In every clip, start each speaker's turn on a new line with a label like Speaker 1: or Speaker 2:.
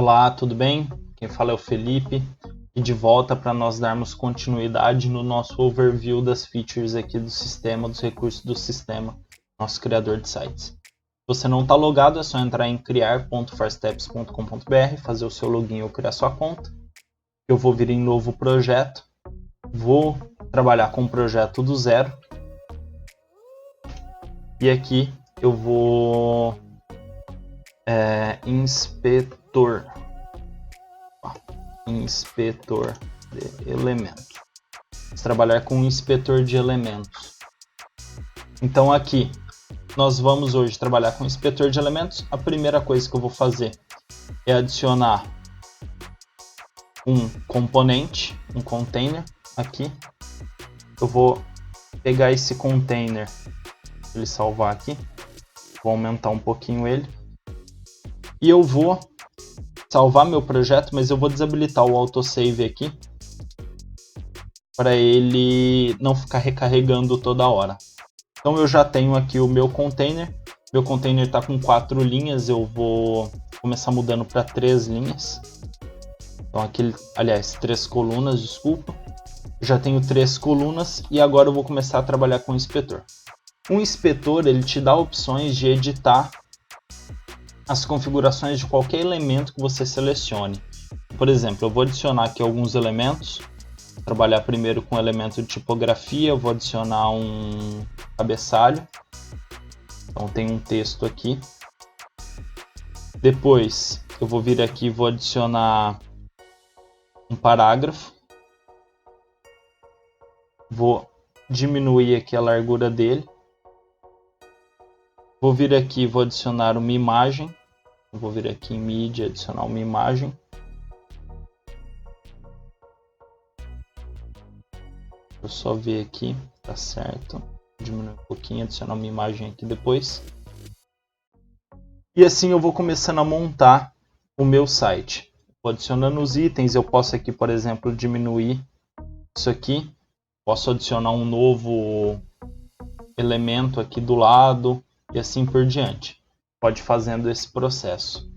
Speaker 1: Olá, tudo bem? Quem fala é o Felipe e de volta para nós darmos continuidade no nosso overview das features aqui do sistema, dos recursos do sistema, nosso criador de sites. Se você não está logado, é só entrar em criar.firsteps.com.br, fazer o seu login ou criar sua conta. Eu vou vir em novo projeto, vou trabalhar com um projeto do zero e aqui eu vou inspetor de elementos. Vamos trabalhar com um inspetor de elementos. Então aqui nós vamos hoje trabalhar com inspetor de elementos. A primeira coisa que eu vou fazer é adicionar um componente, um container aqui. Eu vou pegar esse container, ele salvar aqui, vou aumentar um pouquinho ele e eu vou salvar meu projeto, mas eu vou desabilitar o autosave aqui para ele não ficar recarregando toda hora. Então eu já tenho aqui o meu container está com 4 linhas, eu vou começar mudando para 3 linhas. Então aqui, aliás, 3 colunas, desculpa. Já tenho 3 colunas e agora eu vou começar a trabalhar com o inspetor. O inspetor ele te dá opções de editar as configurações de qualquer elemento que você selecione. Por exemplo, eu vou adicionar aqui alguns elementos. Vou trabalhar primeiro com o elemento de tipografia, eu vou adicionar um cabeçalho. Então tem um texto aqui. Depois eu vou vir aqui e vou adicionar um parágrafo. Vou diminuir aqui a largura dele. Vou vir aqui e vou adicionar uma imagem. Vou vir aqui em mídia, adicionar uma imagem. Deixa eu só ver aqui, tá certo. Diminuir um pouquinho, adicionar uma imagem aqui depois. E assim eu vou começando a montar o meu site. Vou adicionando os itens, eu posso aqui, por exemplo, diminuir isso aqui. Posso adicionar um novo elemento aqui do lado e assim por diante. Pode ir fazendo esse processo.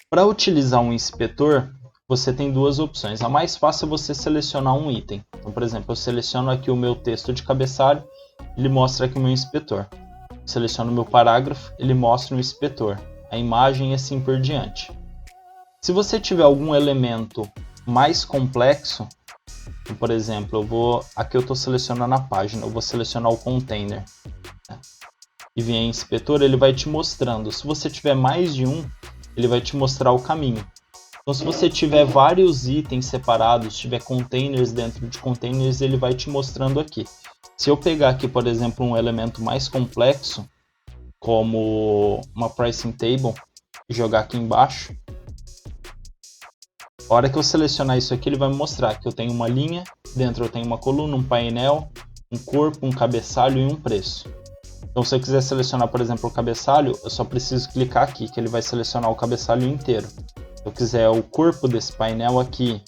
Speaker 1: Para utilizar um inspetor, você tem duas opções. A mais fácil é você selecionar um item. Então, por exemplo, eu seleciono aqui o meu texto de cabeçalho, ele mostra aqui o meu inspetor. Seleciono o meu parágrafo, ele mostra o inspetor, a imagem e assim por diante. Se você tiver algum elemento mais complexo, por exemplo, aqui eu estou selecionando a página, eu vou selecionar o container. E vier em inspetor, ele vai te mostrando. Se você tiver mais de um, ele vai te mostrar o caminho. Então, se você tiver vários itens separados, tiver containers dentro de containers, ele vai te mostrando aqui. Se eu pegar aqui, por exemplo, um elemento mais complexo, como uma pricing table, e jogar aqui embaixo, a hora que eu selecionar isso aqui, ele vai me mostrar que eu tenho uma linha, dentro eu tenho uma coluna, um painel, um corpo, um cabeçalho e um preço. Então, se eu quiser selecionar, por exemplo, o cabeçalho, eu só preciso clicar aqui, que ele vai selecionar o cabeçalho inteiro. Se eu quiser o corpo desse painel aqui,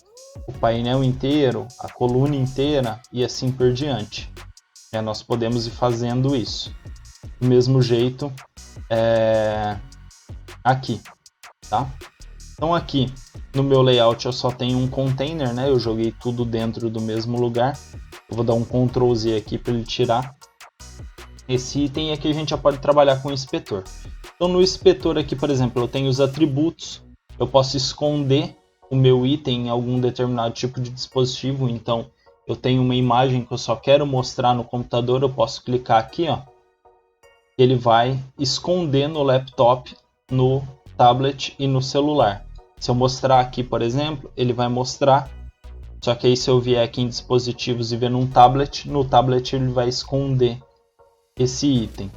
Speaker 1: o painel inteiro, a coluna inteira e assim por diante. Nós podemos ir fazendo isso. Do mesmo jeito aqui, tá? Então, aqui no meu layout eu só tenho um container, né? Eu joguei tudo dentro do mesmo lugar. Eu vou dar um Ctrl Z aqui para ele tirar esse item e aqui a gente já pode trabalhar com o inspetor. Então no inspetor aqui, por exemplo, eu tenho os atributos, eu posso esconder o meu item em algum determinado tipo de dispositivo, então eu tenho uma imagem que eu só quero mostrar no computador, eu posso clicar aqui, ó, ele vai esconder no laptop, no tablet e no celular. Se eu mostrar aqui, por exemplo, ele vai mostrar, só que aí se eu vier aqui em dispositivos e ver no tablet ele vai esconder esse item.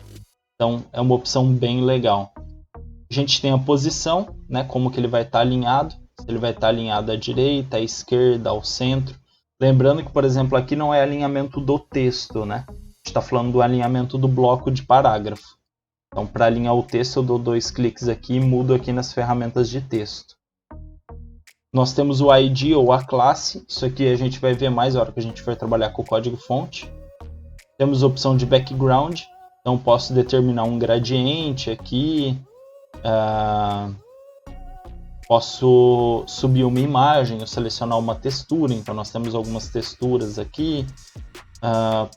Speaker 1: Então é uma opção bem legal. A gente tem a posição, né, como que ele vai estar alinhado, se ele vai estar alinhado à direita, à esquerda, ao centro. Lembrando que, por exemplo, aqui não é alinhamento do texto, né? A gente está falando do alinhamento do bloco de parágrafo. Então, para alinhar o texto, eu dou 2 cliques aqui e mudo aqui nas ferramentas de texto. Nós temos o ID ou a classe, isso aqui a gente vai ver mais na hora que a gente for trabalhar com o código-fonte. Temos a opção de background, então posso determinar um gradiente aqui, Posso subir uma imagem ou selecionar uma textura, então nós temos algumas texturas aqui.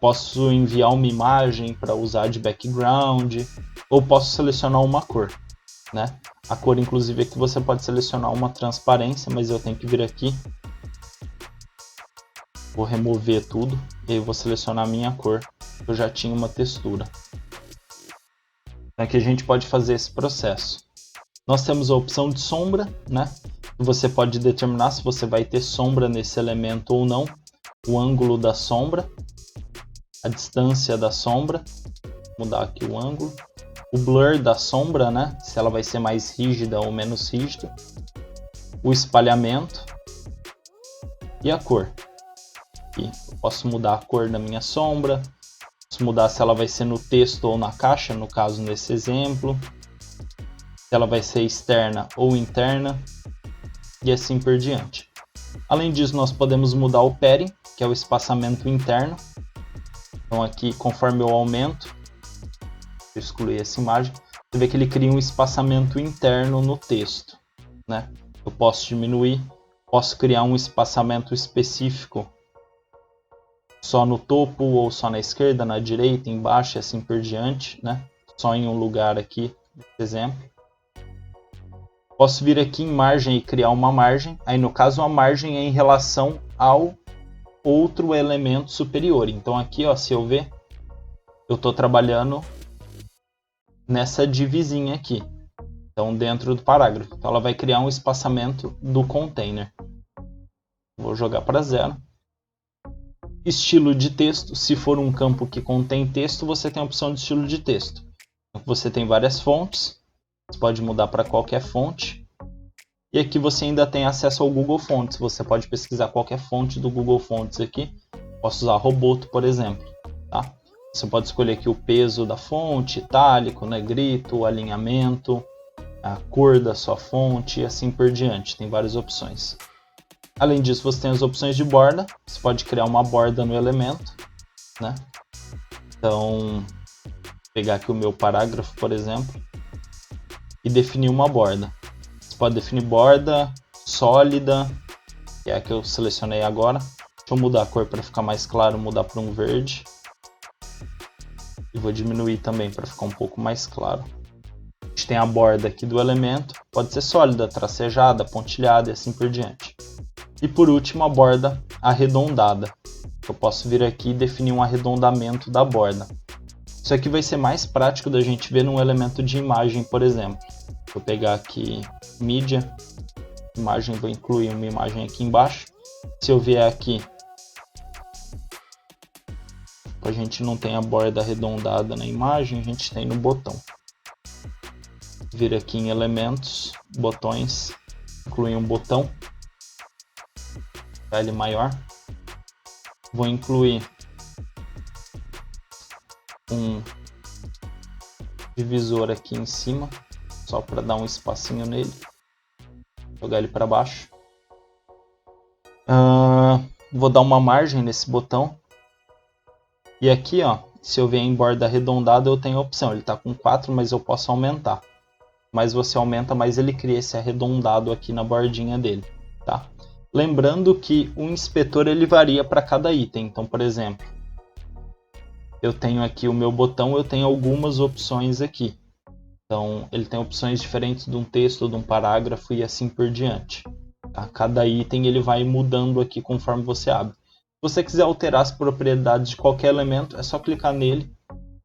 Speaker 1: Posso enviar uma imagem para usar de background, ou posso selecionar uma cor, né? A cor, inclusive, aqui você pode selecionar uma transparência, mas eu tenho que vir aqui. Vou remover tudo e aí eu vou selecionar a minha cor. Eu já tinha uma textura. Então aqui a gente pode fazer esse processo. Nós temos a opção de sombra, né? Você pode determinar se você vai ter sombra nesse elemento ou não. O ângulo da sombra, a distância da sombra, vou mudar aqui o ângulo. O blur da sombra, né? Se ela vai ser mais rígida ou menos rígida. O espalhamento e a cor. Aqui eu posso mudar a cor da minha sombra. Posso mudar se ela vai ser no texto ou na caixa, no caso nesse exemplo. Se ela vai ser externa ou interna. E assim por diante. Além disso, nós podemos mudar o padding, que é o espaçamento interno. Então aqui, conforme eu aumento, eu excluir essa imagem, você vê que ele cria um espaçamento interno no texto, né? Eu posso diminuir, posso criar um espaçamento específico só no topo ou só na esquerda, na direita, embaixo e assim por diante, né? Só em um lugar aqui, por exemplo. Posso vir aqui em margem e criar uma margem. Aí no caso a margem é em relação ao outro elemento superior. Então aqui, ó, se eu ver, eu estou trabalhando nessa divisinha aqui. Então dentro do parágrafo. Então ela vai criar um espaçamento do container. Vou jogar para 0. Estilo de texto. Se for um campo que contém texto, você tem a opção de estilo de texto. Você tem várias fontes. Você pode mudar para qualquer fonte. E aqui você ainda tem acesso ao Google Fonts. Você pode pesquisar qualquer fonte do Google Fonts aqui. Posso usar Roboto, por exemplo. Tá? Você pode escolher aqui o peso da fonte, itálico, negrito, alinhamento, a cor da sua fonte e assim por diante. Tem várias opções. Além disso, você tem as opções de borda. Você pode criar uma borda no elemento, né? Então, vou pegar aqui o meu parágrafo, por exemplo, e definir uma borda. Você pode definir borda sólida, que é a que eu selecionei agora. Deixa eu mudar a cor para ficar mais claro, mudar para um verde. E vou diminuir também para ficar um pouco mais claro. A gente tem a borda aqui do elemento, pode ser sólida, tracejada, pontilhada e assim por diante. E por último a borda arredondada. Eu posso vir aqui e definir um arredondamento da borda. Isso aqui vai ser mais prático da gente ver num elemento de imagem, por exemplo. Vou pegar aqui mídia, imagem, vou incluir uma imagem aqui embaixo. Se eu vier aqui, a gente não tem a borda arredondada na imagem, a gente tem no botão. Vir aqui em elementos, botões, incluir um botão, ele maior. Vou incluir um divisor aqui em cima, só para dar um espacinho nele. Jogar ele para baixo. Vou dar uma margem nesse botão. E aqui, ó, se eu vier em borda arredondada, eu tenho a opção. Ele está com 4, mas eu posso aumentar. Mais você aumenta, mais ele cria esse arredondado aqui na bordinha dele, tá? Lembrando que o inspetor ele varia para cada item. Então, por exemplo, eu tenho aqui o meu botão, eu tenho algumas opções aqui. Então, ele tem opções diferentes de um texto, de um parágrafo e assim por diante. Tá? Cada item ele vai mudando aqui conforme você abre. Se você quiser alterar as propriedades de qualquer elemento, é só clicar nele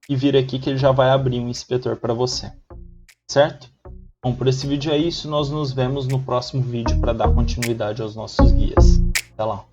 Speaker 1: e vir aqui que ele já vai abrir um inspetor para você. Certo? Bom, por esse vídeo é isso. Nós nos vemos no próximo vídeo para dar continuidade aos nossos guias. Até lá!